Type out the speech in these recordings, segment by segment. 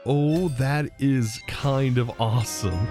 Oh, that is kind of awesome.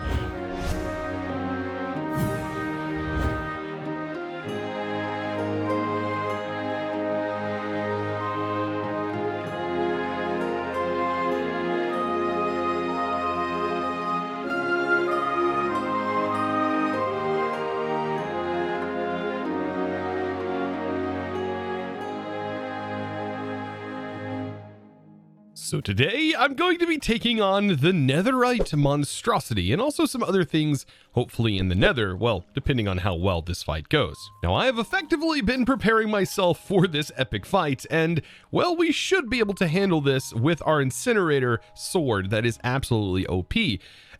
So today, I'm going to be taking on the Netherite Monstrosity and also some other things, hopefully in the Nether, well, depending on how well this fight goes. Now, I have effectively been preparing myself for this epic fight, and, well, we should be able to handle this with our incinerator sword that is absolutely OP.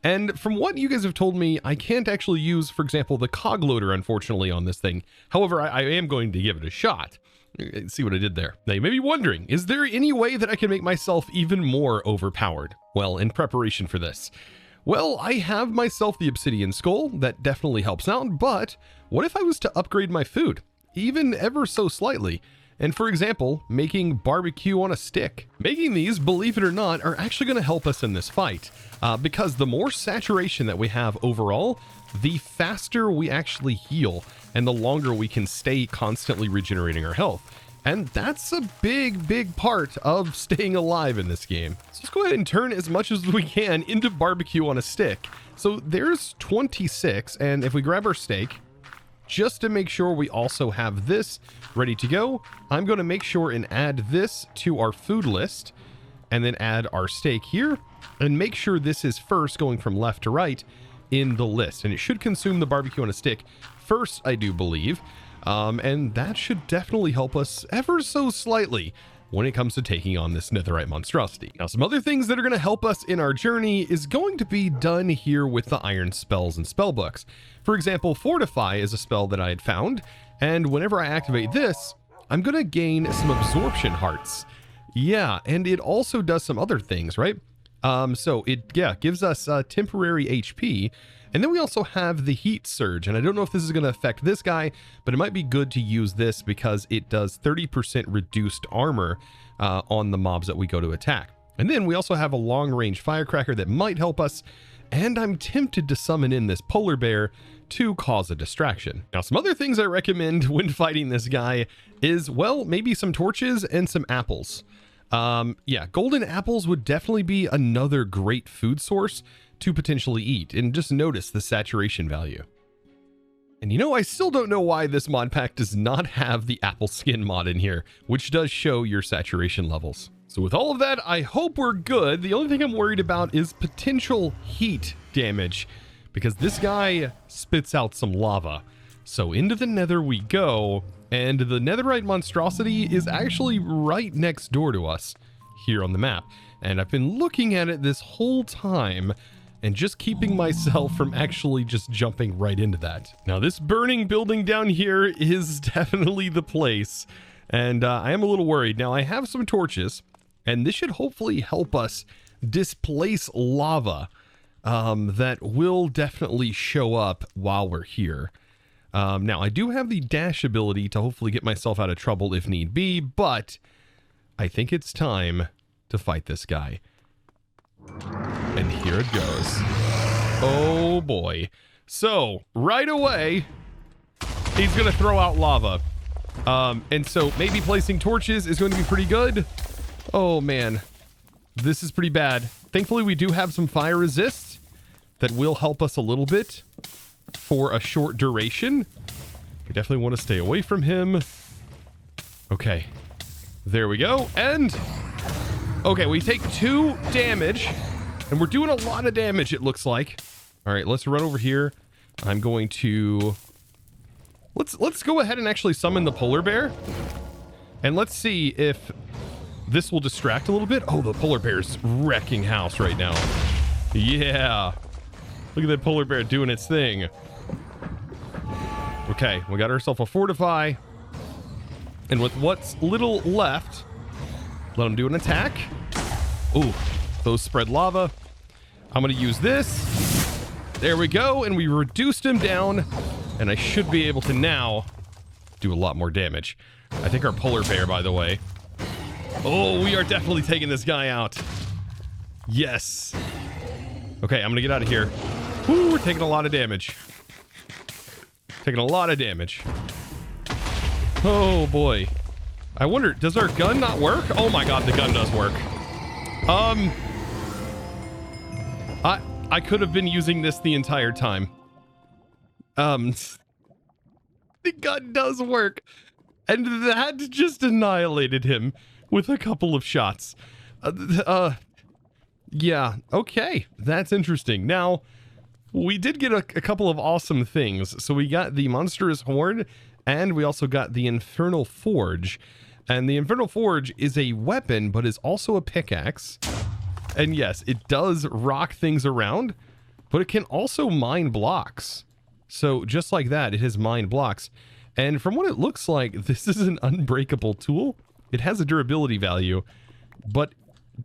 And from what you guys have told me, I can't actually use, for example, the cog loader, unfortunately, on this thing. However, I am going to give it a shot. See what I did there. Now you may be wondering, is there any way that I can make myself even more overpowered? Well, in preparation for this, well, I have myself the obsidian skull. That definitely helps out, but what if I was to upgrade my food, even ever so slightly? And for example, making barbecue on a stick. Making these, believe it or not, are actually going to help us in this fight, because the more saturation that we have overall, the faster we actually heal and the longer we can stay constantly regenerating our health. And that's a big part of staying alive in this game. So let's go ahead and turn as much as we can into barbecue on a stick. So there's 26, and if we grab our steak, just to make sure we also have this ready to go, I'm going to make sure and add this to our food list, and then add our steak here, and make sure this is first going from left to right in the list. And it should consume the barbecue on a stick first, I do believe, and that should definitely help us ever so slightly when it comes to taking on this Netherite Monstrosity. Now, some other things that are going to help us in our journey is going to be done here with the iron spells and spell books. For example, Fortify is a spell that I had found, and whenever I activate this, I'm going to gain some absorption hearts. Yeah, and it also does some other things, right? So it, gives us temporary HP, and then we also have the heat surge, and I don't know if this is going to affect this guy, but it might be good to use this because it does 30% reduced armor on the mobs that we go to attack. And then we also have a long-range firecracker that might help us, and I'm tempted to summon in this polar bear to cause a distraction. Now, some other things I recommend when fighting this guy is, well, maybe some torches and some apples. Golden apples would definitely be another great food source to potentially eat, and just notice the saturation value. And you know, I still don't know why this mod pack does not have the apple skin mod in here, which does show your saturation levels. So with all of that, I hope we're good. The only thing I'm worried about is potential heat damage, because this guy spits out some lava. So into the Nether we go, and the Netherite Monstrosity is actually right next door to us here on the map. And I've been looking at it this whole time and just keeping myself from actually just jumping right into that. Now, this burning building down here is definitely the place, and I am a little worried. Now, I have some torches, and this should hopefully help us displace lava that will definitely show up while we're here. Now, I do have the dash ability to hopefully get myself out of trouble if need be, but I think it's time to fight this guy. And here it goes. Oh boy. So, right away, he's going to throw out lava. And so maybe placing torches is going to be pretty good. Oh man, this is pretty bad. Thankfully, we do have some fire resist that will help us a little bit for a short duration. We definitely want to stay away from him. Okay, there we go. And okay, we take 2 damage, and we're doing a lot of damage, it looks like. All right, let's run over here. I'm going to let's go ahead and actually summon the polar bear, and let's see if this will distract a little bit. Oh, the polar bear's wrecking house right now. Yeah, look at that polar bear doing its thing. Okay, we got ourselves a fortify, and with what's little left, let him do an attack. Ooh, those spread lava. I'm going to use this. There we go, and we reduced him down, and I should be able to now do a lot more damage. I think our polar bear, by the way. Oh, we are definitely taking this guy out. Yes. Okay, I'm gonna get out of here. Woo, we're taking a lot of damage. Taking a lot of damage. Oh boy. I wonder, does our gun not work? Oh my god, the gun does work. I could have been using this the entire time. The gun does work. And that just annihilated him with a couple of shots. Yeah, okay. That's interesting. Now, we did get a couple of awesome things. So we got the monstrous horn, and we also got the infernal forge. And the infernal forge is a weapon, but is also a pickaxe. And yes, it does rock things around, but it can also mine blocks. So just like that, it has mine blocks. And from what it looks like, this is an unbreakable tool. It has a durability value, but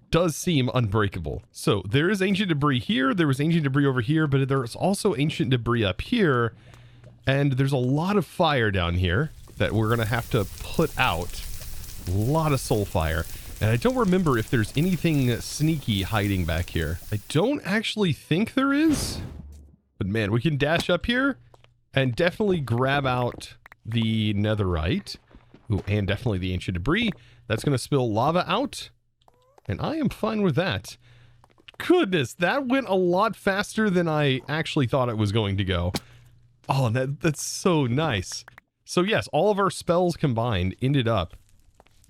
does seem unbreakable. So there is ancient debris here. There was ancient debris over here, but there's also ancient debris up here. And there's a lot of fire down here that we're going to have to put out. A lot of soul fire. And I don't remember if there's anything sneaky hiding back here. I don't actually think there is. But man, we can dash up here and definitely grab out the netherite. Ooh, and definitely the ancient debris. That's going to spill lava out. And I am fine with that. Goodness, that went a lot faster than I actually thought it was going to go. Oh, that's so nice. So yes, all of our spells combined ended up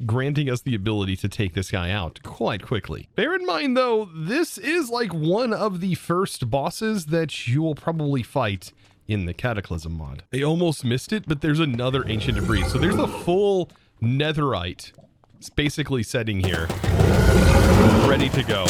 granting us the ability to take this guy out quite quickly. Bear in mind though, this is like one of the first bosses that you will probably fight in the Cataclysm mod. They almost missed it, but there's another ancient debris. So there's the full netherite. It's basically setting here, ready to go.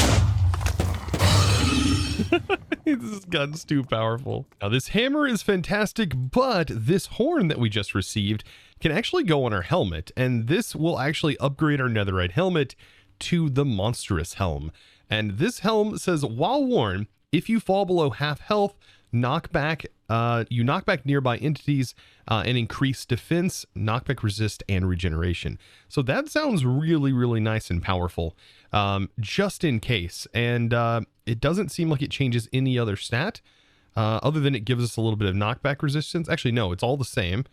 This gun's too powerful. Now this hammer is fantastic, but this horn that we just received can actually go on our helmet, and this will actually upgrade our netherite helmet to the monstrous helm. And this helm says, while worn, if you fall below half health, you knock back nearby entities and increase defense, knockback resist, and regeneration. So that sounds really, really nice and powerful, just in case. And it doesn't seem like it changes any other stat, other than it gives us a little bit of knockback resistance. Actually, no, it's all the same.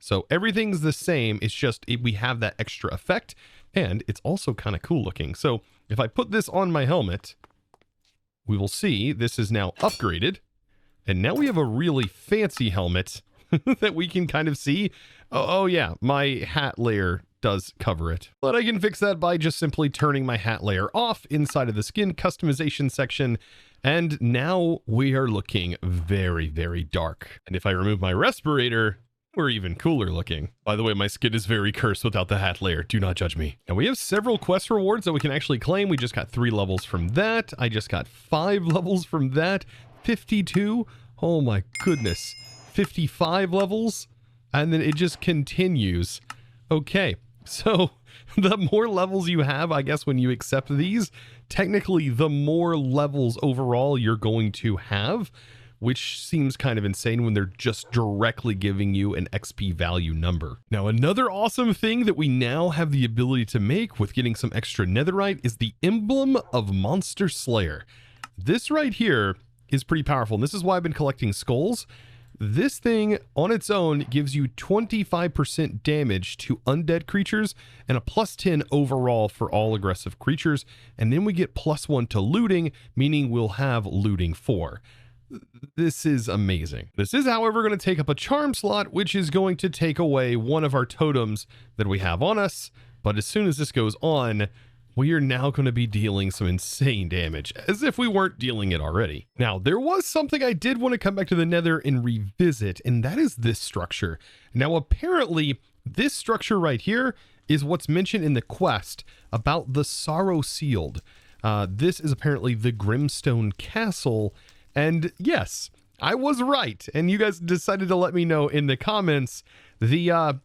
So everything's the same. It's just we have that extra effect, and it's also kind of cool looking. So if I put this on my helmet, we will see this is now upgraded. And now we have a really fancy helmet that we can kind of see. Oh yeah, my hat layer does cover it. But I can fix that by just simply turning my hat layer off inside of the skin customization section. And now we are looking very, very dark. And if I remove my respirator, we're even cooler looking. By the way, my skin is very cursed without the hat layer. Do not judge me. And we have several quest rewards that we can actually claim. We just got 3 levels from that. I just got 5 levels from that. 52. Oh my goodness. 55 levels. And then it just continues. Okay. So the more levels you have, I guess when you accept these, technically the more levels overall you're going to have, which seems kind of insane when they're just directly giving you an XP value number. Now, another awesome thing that we now have the ability to make with getting some extra netherite is the emblem of Monster Slayer. This right here is pretty powerful, and this is why I've been collecting skulls. This thing on its own gives you 25% damage to undead creatures and a +10 overall for all aggressive creatures. And then we get +1 to looting, meaning we'll have looting 4. This is amazing. This is, however, going to take up a charm slot, which is going to take away one of our totems that we have on us. But as soon as this goes on, we are now going to be dealing some insane damage, as if we weren't dealing it already. Now, there was something I did want to come back to the Nether and revisit, and that is this structure. Now, apparently, this structure right here is what's mentioned in the quest about the Sorrow Sealed. This is apparently the Grimstone Castle, and yes, I was right, and you guys decided to let me know in the comments. The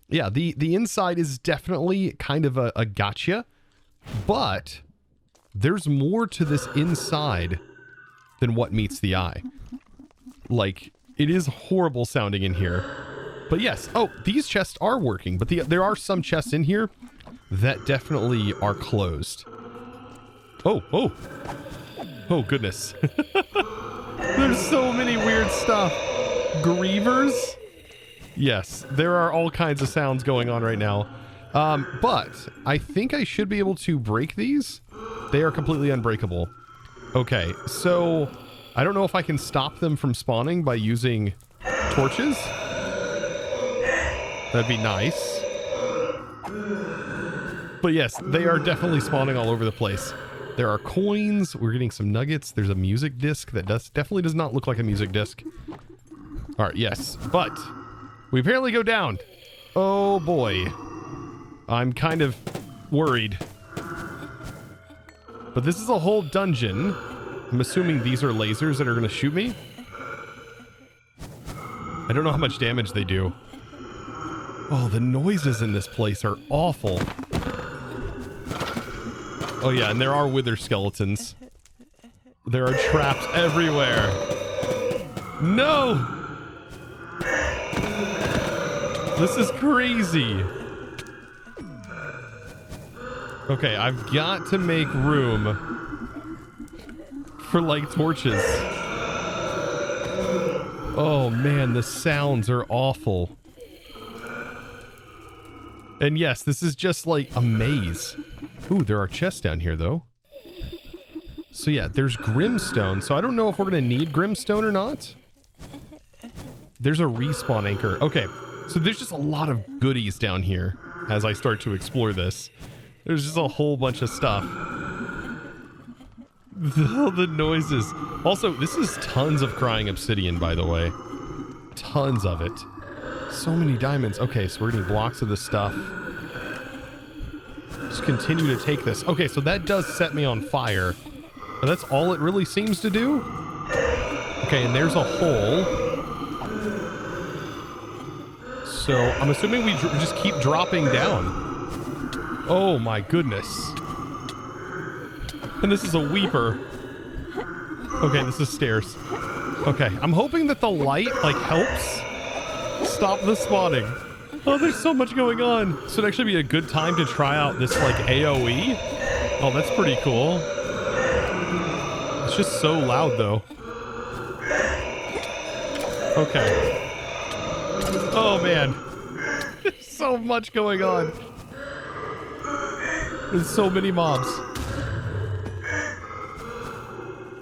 inside is definitely kind of a gotcha. But there's more to this inside than what meets the eye. Like, it is horrible sounding in here. But yes, oh, these chests are working, but there are some chests in here that definitely are closed. Oh, Oh, goodness. There's so many weird stuff. Grievers? Yes, there are all kinds of sounds going on right now. But I think I should be able to break these. They are completely unbreakable. Okay, so I don't know if I can stop them from spawning by using torches. That'd be nice. But yes, they are definitely spawning all over the place. There are coins. We're getting some nuggets. There's a music disc that definitely does not look like a music disc. All right, yes, but we apparently go down. Oh boy. I'm kind of worried. But this is a whole dungeon. I'm assuming these are lasers that are going to shoot me. I don't know how much damage they do. Oh, the noises in this place are awful. Oh yeah, and there are wither skeletons. There are traps everywhere. No! This is crazy. Okay, I've got to make room for, like, torches. Oh man, the sounds are awful. And yes, this is just like a maze. Ooh, there are chests down here, though. So yeah, there's Grimstone. So I don't know if we're going to need Grimstone or not. There's a respawn anchor. Okay, so there's just a lot of goodies down here as I start to explore this. There's just a whole bunch of stuff. The noises. Also, this is tons of crying obsidian, by the way. Tons of it. So many diamonds. Okay, so we're getting blocks of this stuff. Just continue to take this. Okay, so that does set me on fire. But that's all it really seems to do? Okay, and there's a hole. So I'm assuming we just keep dropping down. Oh my goodness. And this is a weeper. Okay, this is stairs. Okay, I'm hoping that the light, like, helps stop the spawning. Oh, there's so much going on. So it'd actually be a good time to try out this, like, AoE. Oh, that's pretty cool. It's just so loud, though. Okay. Oh, man. There's so much going on. There's so many mobs.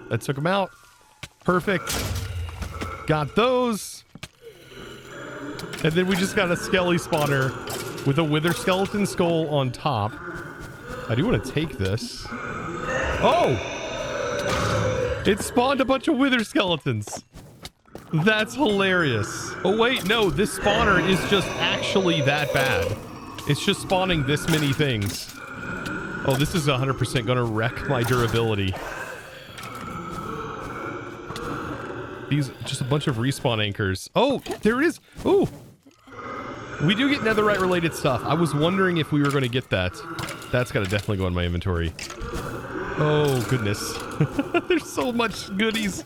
That took them out. Perfect. Got those. And then we just got a skelly spawner with a wither skeleton skull on top. I do want to take this. Oh! It spawned a bunch of wither skeletons. That's hilarious. Oh wait, no, this spawner is just actually that bad. It's just spawning this many things. Oh, this is 100% gonna wreck my durability. These, just a bunch of respawn anchors. Oh, there is. Ooh. We do get netherite related stuff. I was wondering if we were going to get that. That's got to definitely go in my inventory. Oh, goodness. There's so much goodies.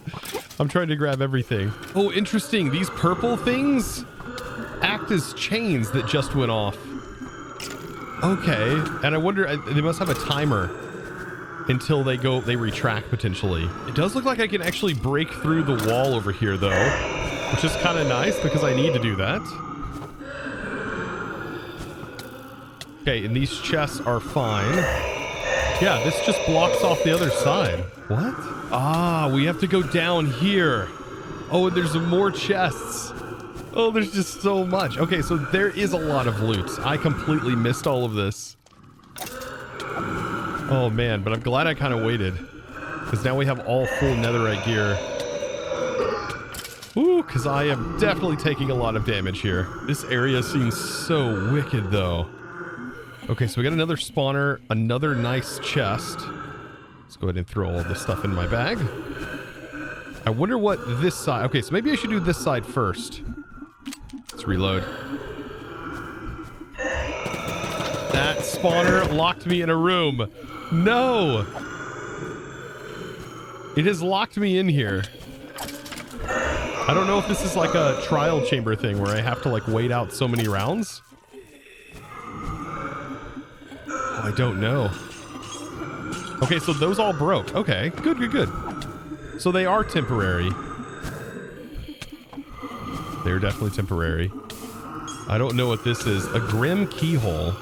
I'm trying to grab everything. Oh, interesting. These purple things act as chains that just went off. Okay. And I wonder, they must have a timer until they retract potentially. It does look like I can actually break through the wall over here though, which is kind of nice because I need to do that. Okay, and these chests are fine. Yeah, this just blocks off the other side. What? Ah, we have to go down here. Oh, and there's more chests. Oh, there's just so much. Okay, so there is a lot of loot. I completely missed all of this. Oh man, but I'm glad I kind of waited. Because now we have all full netherite gear. Ooh, because I am definitely taking a lot of damage here. This area seems so wicked though. Okay, so we got another spawner, another nice chest. Let's go ahead and throw all this stuff in my bag. I wonder what this side... Okay, so maybe I should do this side first. Let's reload. That spawner locked me in a room. No! It has locked me in here. I don't know if this is like a trial chamber thing where I have to like wait out so many rounds. Oh, I don't know. Okay, so those all broke. Okay, good, good, good. So they are temporary. They're definitely temporary. I don't know what this is. A grim keyhole.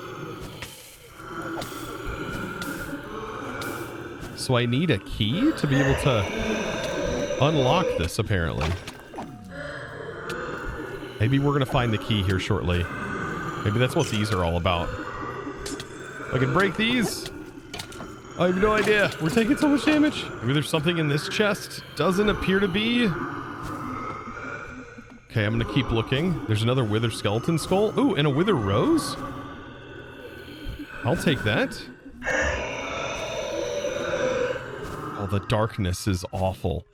So I need a key to be able to unlock this, apparently. Maybe we're going to find the key here shortly. Maybe that's what these are all about. I can break these. I have no idea. We're taking so much damage. Maybe there's something in this chest. Doesn't appear to be. Okay, I'm going to keep looking. There's another wither skeleton skull. Ooh, and a wither rose? I'll take that. Oh, the darkness is awful.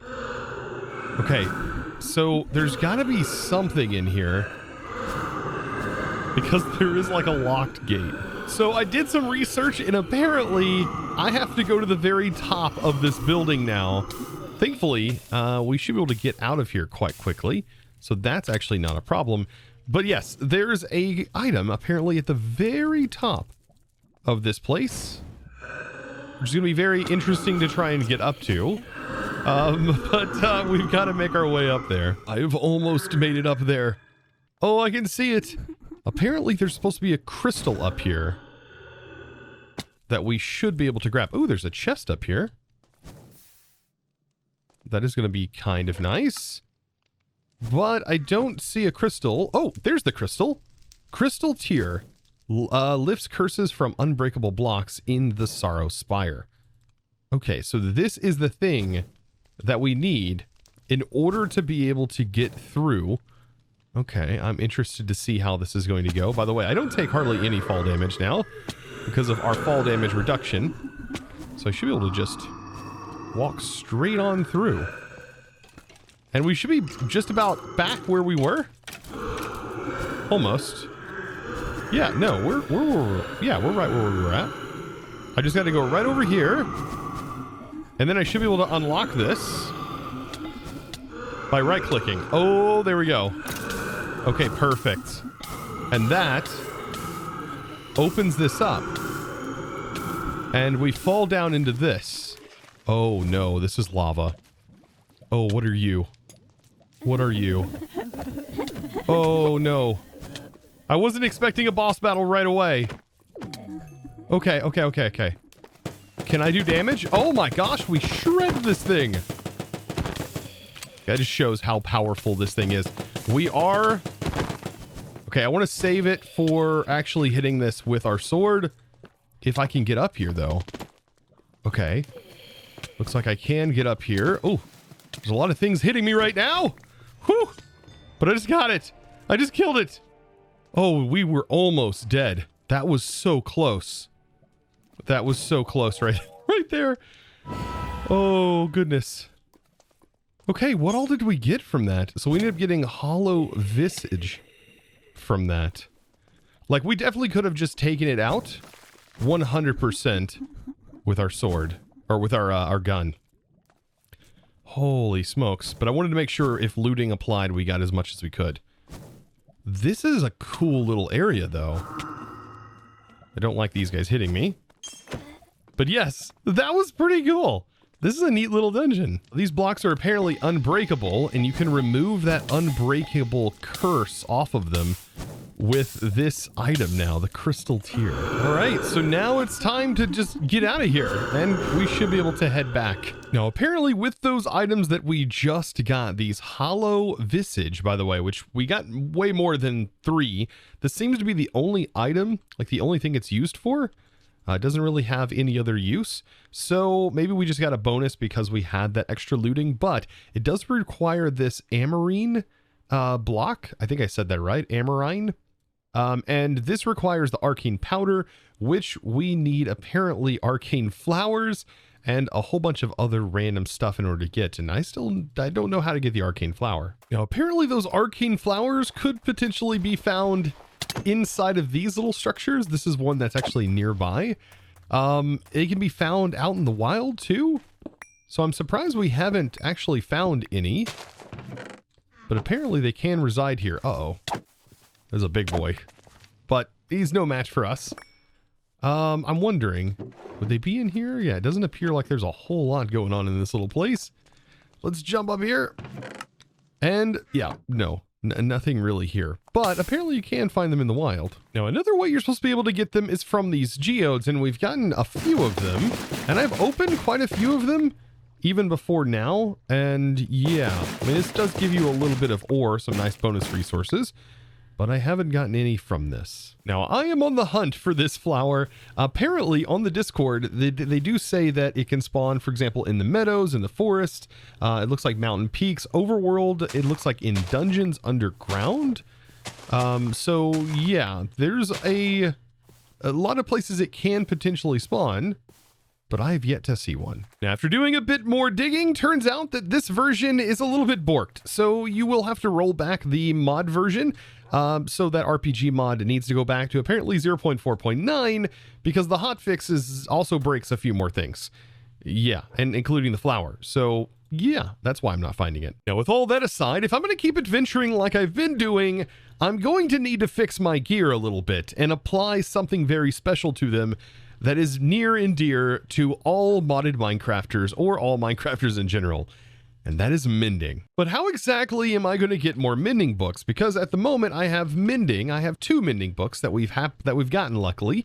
Okay, so there's got to be something in here. Because there is like a locked gate. So I did some research and apparently I have to go to the very top of this building now. Thankfully, we should be able to get out of here quite quickly. So that's actually not a problem. But yes, there's a item apparently at the very top of this place. Which is going to be very interesting to try and get up to. But we've got to make our way up there. I've almost made it up there. Oh, I can see it. Apparently there's supposed to be a crystal up here that we should be able to grab. Oh, there's a chest up here. That is going to be kind of nice. But I don't see a crystal. Oh, there's the crystal. Crystal tier. Lifts curses from unbreakable blocks in the Sorrow Spire. Okay, so this is the thing that we need in order to be able to get through. Okay, I'm interested to see how this is going to go. By the way, I don't take hardly any fall damage now because of our fall damage reduction. So I should be able to just walk straight on through. And we should be just about back where we were. Almost. Yeah, no, we're right where we were at. I just got to go right over here. And then I should be able to unlock this by right-clicking. Oh, there we go. Okay, perfect. And that opens this up. And we fall down into this. Oh, no, this is lava. Oh, what are you? What are you? Oh, no. I wasn't expecting a boss battle right away. Okay, okay, okay, okay. Can I do damage? Oh my gosh, we shred this thing. That just shows how powerful this thing is. We are... Okay, I want to save it for actually hitting this with our sword. If I can get up here, though. Okay. Looks like I can get up here. Oh, there's a lot of things hitting me right now. Whew. But I just got it. I just killed it. Oh, we were almost dead. That was so close. That was so close right there. Oh, goodness. Okay, what all did we get from that? So we ended up getting hollow visage from that. Like, we definitely could have just taken it out 100% with our sword. Or with our gun. Holy smokes. But I wanted to make sure if looting applied, we got as much as we could. This is a cool little area, though. I don't like these guys hitting me. But yes, that was pretty cool. This is a neat little dungeon. These blocks are apparently unbreakable, and you can remove that unbreakable curse off of them with this item now, the crystal tier. All right, so now it's time to just get out of here, and we should be able to head back. Now, apparently with those items that we just got, these hollow visage, by the way, which we got way more than 3, this seems to be the only item, like the only thing it's used for. It doesn't really have any other use, so maybe we just got a bonus because we had that extra looting, but it does require this amarine block. I think I said that right, amarine. And this requires the arcane powder, which we need apparently arcane flowers and a whole bunch of other random stuff in order to get. And I don't know how to get the arcane flower. Now, apparently those arcane flowers could potentially be found inside of these little structures. This is one that's actually nearby. It can be found out in the wild too. So I'm surprised we haven't actually found any, but apparently they can reside here. Uh-oh. There's a big boy, but he's no match for us. I'm wondering, would they be in here? Yeah, it doesn't appear like there's a whole lot going on in this little place. Let's jump up here. And yeah, no, nothing really here. But apparently you can find them in the wild. Now, another way you're supposed to be able to get them is from these geodes, and we've gotten a few of them. And I've opened quite a few of them even before now. And yeah, I mean, this does give you a little bit of ore, some nice bonus resources. But I haven't gotten any from this. Now, I am on the hunt for this flower. Apparently, on the Discord, they do say that it can spawn, for example, in the meadows, in the forest. It looks like mountain peaks. Overworld, it looks like in dungeons underground. So, yeah, there's a lot of places it can potentially spawn, but I have yet to see one. Now, after doing a bit more digging, turns out that this version is a little bit borked. So you will have to roll back the mod version. So that RPG mod needs to go back to apparently 0.4.9 because the hotfix also breaks a few more things. Yeah, and including the flower. So yeah, that's why I'm not finding it. Now, with all that aside, if I'm going to keep adventuring like I've been doing, I'm going to need to fix my gear a little bit and apply something very special to them that is near and dear to all modded Minecrafters or all Minecrafters in general. And that is mending. But how exactly am I going to get more mending books? Because at the moment I have mending. I have 2 mending books that we've gotten luckily.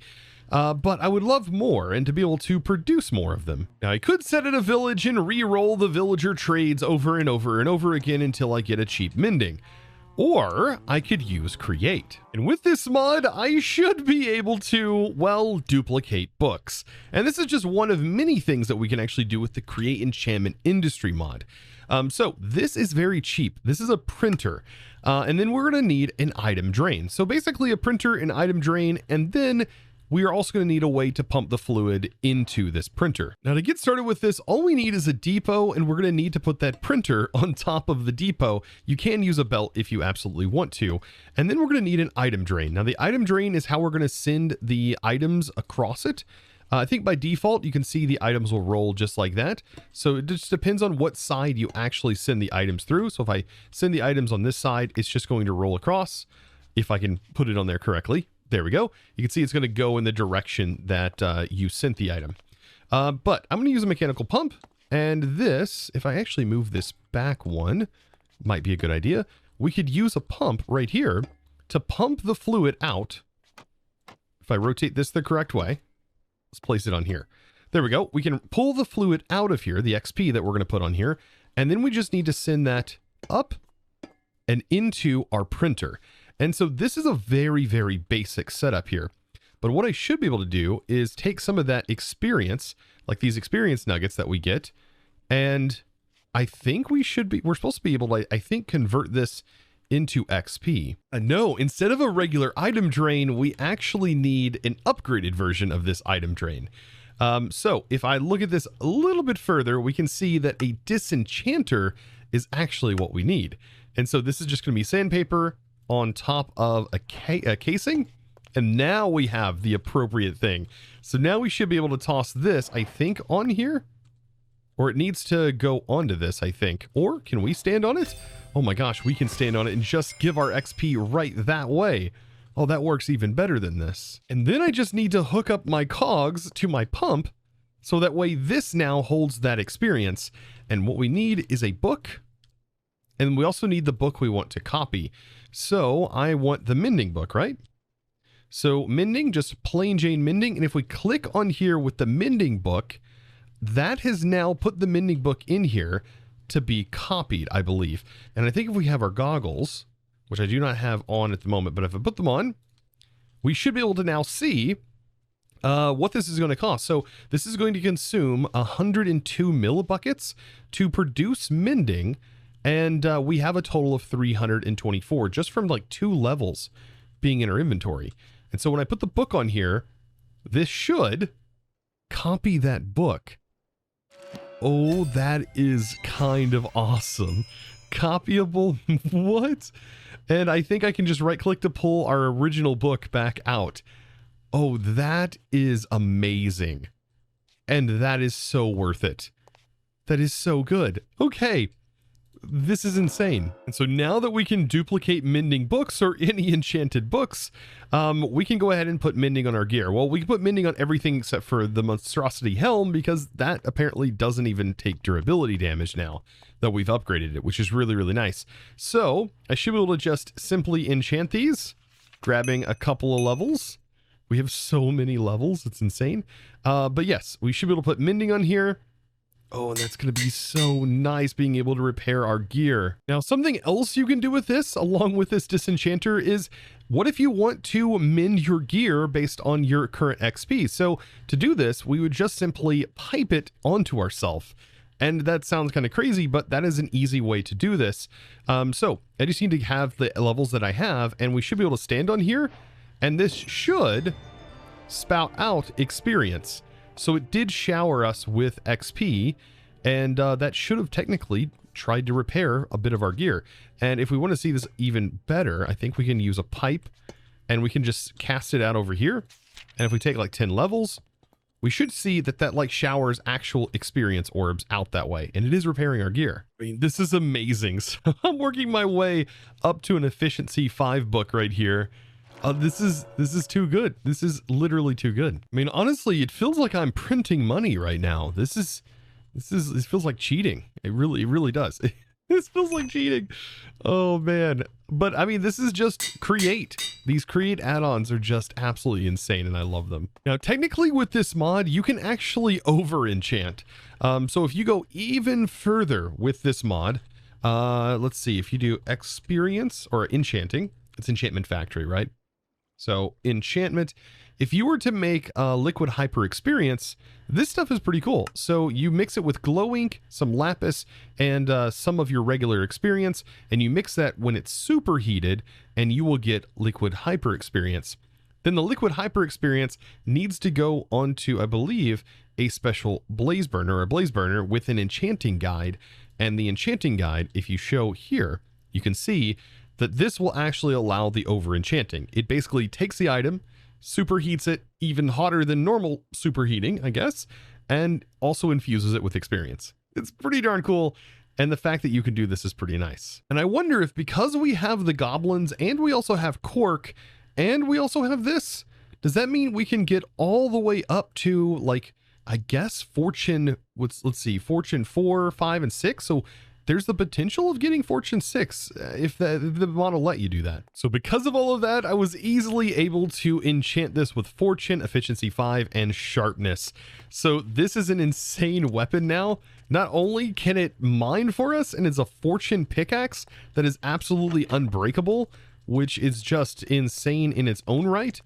But I would love more and to be able to produce more of them. Now, I could set in a village and re-roll the villager trades over and over and over again until I get a cheap mending. Or I could use create. And with this mod, I should be able to, well, duplicate books. And this is just one of many things that we can actually do with the create enchantment industry mod. So this is very cheap. This is a printer. And then we're going to need an item drain. So basically a printer, an item drain, and then we are also going to need a way to pump the fluid into this printer. Now, to get started with this, all we need is a depot, and we're going to need to put that printer on top of the depot. You can use a belt if you absolutely want to. And then we're going to need an item drain. Now, the item drain is how we're going to send the items across it. I think by default, you can see the items will roll just like that. So it just depends on what side you actually send the items through. So if I send the items on this side, it's just going to roll across, if I can put it on there correctly. There we go. You can see it's going to go in the direction that you sent the item. But I'm going to use a mechanical pump. And this, if I actually move this back one, might be a good idea. We could use a pump right here to pump the fluid out. If I rotate this the correct way, let's place it on here. There we go. We can pull the fluid out of here, the XP that we're going to put on here. And then we just need to send that up and into our printer. And so this is a very, very basic setup here. But what I should be able to do is take some of that experience, like these experience nuggets that we get, and I think we're supposed to be able to, I think, convert this into XP. No, instead of a regular item drain, we actually need an upgraded version of this item drain. So if I look at this a little bit further, we can see that a disenchanter is actually what we need. And so this is just going to be sandpaper on top of a casing, and now we have the appropriate thing. So now we should be able to toss this, I think, on here, or it needs to go onto this, I think. Or can we stand on it? Oh my gosh, we can stand on it and just give our XP right that way. Oh, that works even better than this. And then I just need to hook up my cogs to my pump, so that way this now holds that experience. And what we need is a book, and we also need the book we want to copy. So I want the mending book, right? So mending, just plain Jane mending. And if we click on here with the mending book, that has now put the mending book in here to be copied, I believe. And I think if we have our goggles, which I do not have on at the moment, but if I put them on, we should be able to now see what this is going to cost. So this is going to consume 102 millibuckets to produce mending. And we have a total of 324 just from like 2 levels being in our inventory. And so when I put the book on here, this should copy that book. Oh, that is kind of awesome. Copyable? What? And I think I can just right click to pull our original book back out. Oh, that is amazing. And that is so worth it. That is so good. Okay. This is insane. And so now that we can duplicate mending books or any enchanted books, we can go ahead and put mending on our gear. Well, we can put mending on everything except for the Monstrosity helm, because that apparently doesn't even take durability damage now that we've upgraded it, which is really, really nice. So I should be able to just simply enchant these, grabbing a couple of levels. We have so many levels, it's insane. But yes, we should be able to put mending on here. Oh, and that's going to be so nice being able to repair our gear. Now, something else you can do with this, along with this disenchanter, is what if you want to mend your gear based on your current XP? So to do this, we would just simply pipe it onto ourselves. And that sounds kind of crazy, but that is an easy way to do this. So I just need to have the levels that I have, and we should be able to stand on here, and this should spout out experience. So it did shower us with XP, and that should have technically tried to repair a bit of our gear. And if we want to see this even better, I think we can use a pipe, and we can just cast it out over here. And if we take like 10 levels, we should see that that like showers actual experience orbs out that way, and it is repairing our gear. I mean, this is amazing. So I'm working my way up to an efficiency 5 book right here. This is too good. This is literally too good. I mean, honestly, it feels like I'm printing money right now. This feels like cheating. It really does. This feels like cheating. Oh man. But I mean, this is just create. These create add-ons are just absolutely insane, and I love them. Now, technically with this mod, you can actually over enchant. So if you go even further with this mod, let's see, if you do experience or enchanting, it's enchantment factory, right? So enchantment, if you were to make liquid hyper experience, this stuff is pretty cool. So you mix it with glow ink, some lapis, and some of your regular experience, and you mix that when it's superheated, and you will get liquid hyper experience. Then the liquid hyper experience needs to go onto, I believe, a special blaze burner or a blaze burner with an enchanting guide. And the enchanting guide, if you show here, you can see that this will actually allow the over enchanting. It basically takes the item, superheats it even hotter than normal superheating, I guess, and also infuses it with experience. It's pretty darn cool, and the fact that you can do this is pretty nice. And I wonder if because we have the goblins, and we also have cork, and we also have this, does that mean we can get all the way up to, like, I guess fortune, let's see, fortune 4, 5, and 6? So there's the potential of getting fortune 6 if the mod will let you do that. So because of all of that, I was easily able to enchant this with fortune, efficiency 5, and sharpness. So this is an insane weapon now. Not only can it mine for us, and it's a fortune pickaxe that is absolutely unbreakable, which is just insane in its own right?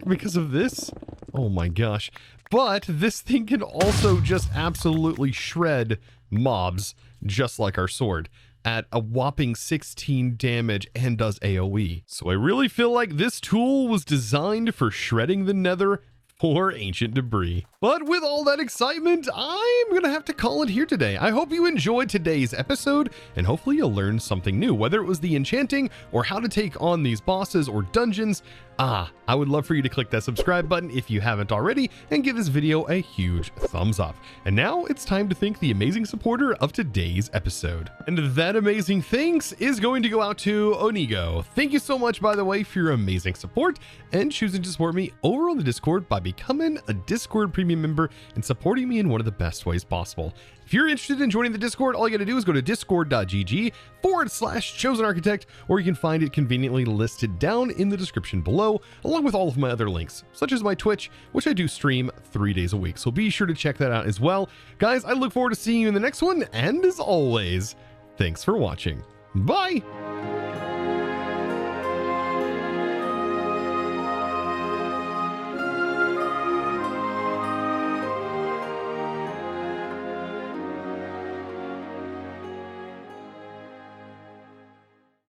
Because of this? Oh my gosh. But this thing can also just absolutely shred mobs, just like our sword, at a whopping 16 damage and does AoE. So I really feel like this tool was designed for shredding the nether for ancient debris. But with all that excitement, I'm gonna have to call it here today. I hope you enjoyed today's episode, and hopefully you'll learn something new, whether it was the enchanting or how to take on these bosses or dungeons. I would love for you to click that subscribe button if you haven't already, and give this video a huge thumbs up. And now it's time to thank the amazing supporter of today's episode. And that amazing thanks is going to go out to Onigo. Thank you so much, by the way, for your amazing support and choosing to support me over on the Discord by becoming a Discord premium member and supporting me in one of the best ways possible. If you're interested in joining the Discord, all you gotta do is go to discord.gg/ChosenArchitect, or you can find it conveniently listed down in the description below, along with all of my other links, such as my Twitch, which I do stream 3 days a week. So be sure to check that out as well. Guys, I look forward to seeing you in the next one, and as always, thanks for watching. Bye!